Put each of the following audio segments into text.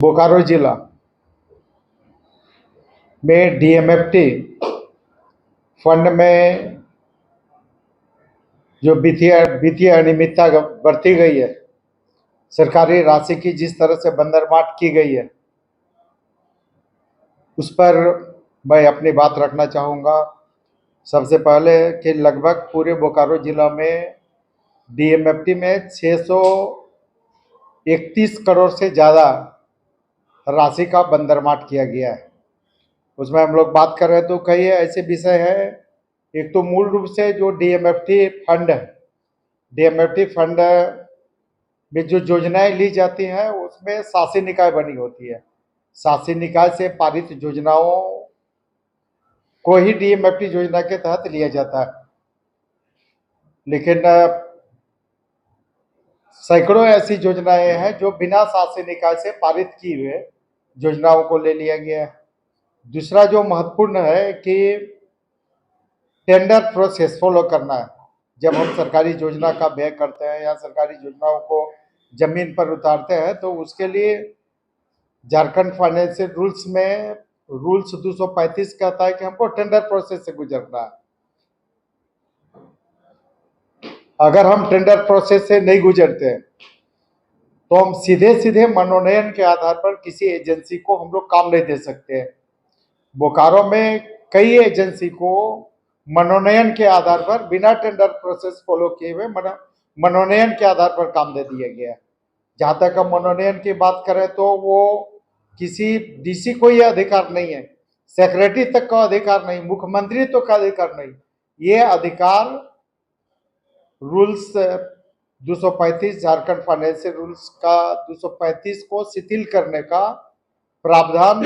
बोकारो जिला में DMFT fund में जो वित्तीय अनियमितता बरती गई है, सरकारी राशि की जिस तरह से बंदरमाट की गई है, उस पर मैं अपनी बात रखना चाहूँगा। सबसे पहले कि लगभग पूरे बोकारो जिला में डीएमएफटी में 631 करोड़ से ज़्यादा राशि का बंदरमाट किया गया है। उसमें हम लोग बात कर रहे हैं तो कई ऐसे विषय है। एक तो मूल रूप से जो डीएमएफटी फंड है, डीएमएफटी फंड में जो योजनाएं ली जाती हैं उसमें शासी निकाय बनी होती है। शासी निकाय से पारित योजनाओं को ही डीएमएफटी योजना के तहत लिया जाता है, लेकिन सैकड़ों ऐसी योजनाएं हैं जो बिना शासी निकाय से पारित किए हुए योजनाओं को ले लिया गया है। दूसरा जो महत्वपूर्ण है कि टेंडर प्रोसेस फॉलो करना है। जब हम सरकारी योजना का व्यय करते हैं या सरकारी योजनाओं को जमीन पर उतारते हैं तो उसके लिए झारखंड फाइनेंशियल रूल्स में रूल्स 235 कहता है कि हमको टेंडर प्रोसेस से गुजरना है। अगर हम टेंडर प्रोसेस से नहीं गुजरते हैं तो हम सीधे सीधे मनोनयन के आधार पर किसी एजेंसी को हम लोग काम नहीं दे सकते हैं। बोकारो में कई एजेंसी को मनोनयन के आधार पर बिना टेंडर प्रोसेस फॉलो किए हुए मनोनयन के आधार पर काम दे दिया गया है। जहाँ तक हम मनोनयन की बात करें तो वो किसी डीसी को यह अधिकार नहीं है, सेक्रेटरी तक का अधिकार नहीं, मुख्यमंत्री तो का अधिकार नहीं। ये अधिकार रूल्स 235 झारखंड फाइनेंशियल रूल्स का 235 को शिथिल करने का प्रावधान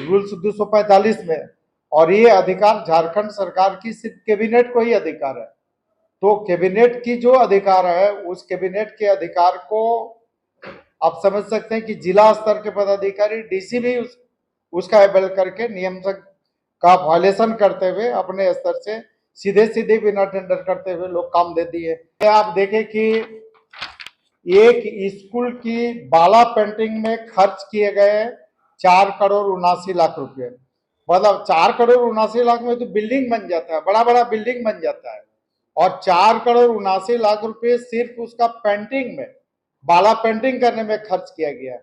रूल्स 245 में, और ये अधिकार झारखंड सरकार की सिर्फ कैबिनेट को ही अधिकार है। तो कैबिनेट की जो अधिकार है उस कैबिनेट के अधिकार को आप समझ सकते हैं कि जिला स्तर के पदाधिकारी डीसी भी उसका अवेल करके नियम का वायलेशन करते हुए अपने स्तर से सीधे सीधे बिना टेंडर करते हुए लोग काम दे दिए। आप देखें कि एक स्कूल की बाला पेंटिंग में खर्च किए गए 4,79,00,000 रुपए। मतलब 4,79,00,000 में तो बिल्डिंग बन जाता है, बड़ा बड़ा बिल्डिंग बन जाता है, और 4,79,00,000 रुपए सिर्फ उसका पेंटिंग में, बाला पेंटिंग करने में खर्च किया गया।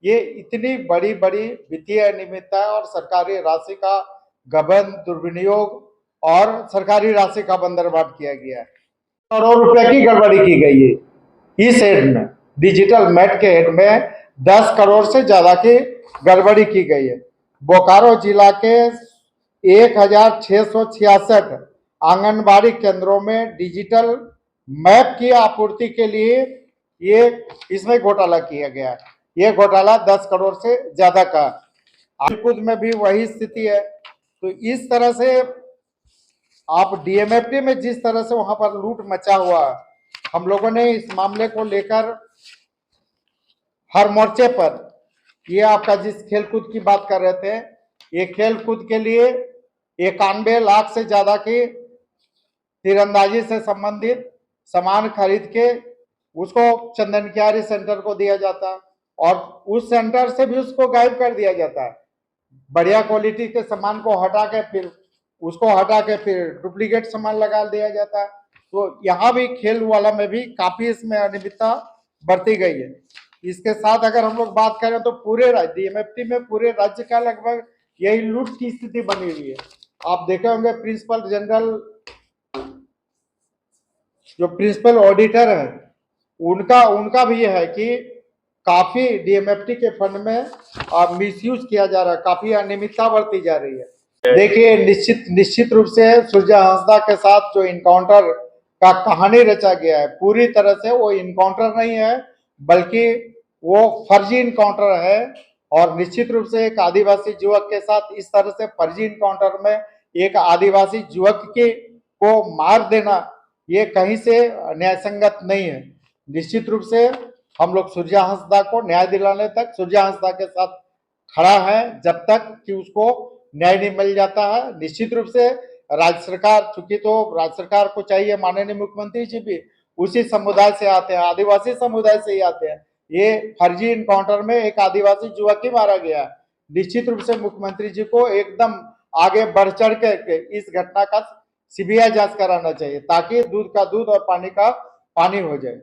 ये इतनी बड़ी बड़ी वित्तीय अनियमितता और सरकारी राशि का गबन, दुर्विनियोग और सरकारी राशि का बंदरबाट किया गया है। करोड़ रुपए की गड़बड़ी की गई है। इस हेड में, डिजिटल मैट के हेड में 10 करोड़ से ज्यादा की गड़बड़ी की गई है। बोकारो जिला के 1,666 आंगनबाड़ी केंद्रों में डिजिटल मैप की आपूर्ति के लिए ये इसमें घोटाला किया गया है। ये घोटाला 10 करोड़ से ज्यादा का। खुद में भी वही स्थिति है। तो इस तरह से आप डीएमएफटी में जिस तरह से वहां पर लूट मचा हुआ, हम लोगों ने इस मामले को लेकर हर मोर्चे पर, ये आपका जिस खेलकूद की बात कर रहे थे, ये खेलकूद के लिए 91 लाख से ज्यादा की तीरंदाजी से संबंधित सामान खरीद के उसको चंदन कियारी सेंटर को दिया जाता है और उस सेंटर से भी उसको गायब कर दिया जाता है। बढ़िया क्वालिटी के सामान को हटा के फिर डुप्लीकेट सामान लगा दिया जाता है। तो यहाँ भी खेल वाला में भी काफी इसमें अनियमितता बरती गई है। इसके साथ अगर हम लोग बात करें तो पूरे राज्य डीएमएफटी में पूरे राज्य का लगभग यही लूट की स्थिति बनी हुई है। आप देखे होंगे प्रिंसिपल जनरल, जो प्रिंसिपल ऑडिटर है, उनका भी यह है कि काफी डीएमएफटी के फंड में मिसयूज किया जा रहा है, काफी अनियमितता बरती जा रही है। देखिए, निश्चित रूप से सुरजा हंसदा के साथ जो इनकाउंटर का कहानी रचा गया है, पूरी तरह से वो इनकाउंटर नहीं है बल्कि वो फर्जी इनकाउंटर है। और निश्चित रूप से एक आदिवासी युवक के साथ इस तरह से फर्जी इनकाउंटर में एक आदिवासी युवक को मार देना, ये कहीं से न्याय संगत नहीं है। निश्चित रूप से हम लोग सुरजा हंसदा को न्याय दिलाने तक सुरजा हंसदा के साथ खड़ा है, जब तक कि उसको न्याय नहीं मिल जाता है। निश्चित रूप से राज्य सरकार, चूंकि तो राज्य सरकार को चाहिए, माननीय मुख्यमंत्री जी भी उसी समुदाय से आते हैं, आदिवासी समुदाय से ही आते हैं, ये फर्जी इनकाउंटर में एक आदिवासी युवक ही मारा गया। निश्चित रूप से मुख्यमंत्री जी को एकदम आगे बढ़ चढ़ के इस घटना का सीबीआई जांच कराना चाहिए, ताकि दूध का दूध और पानी का पानी हो जाए।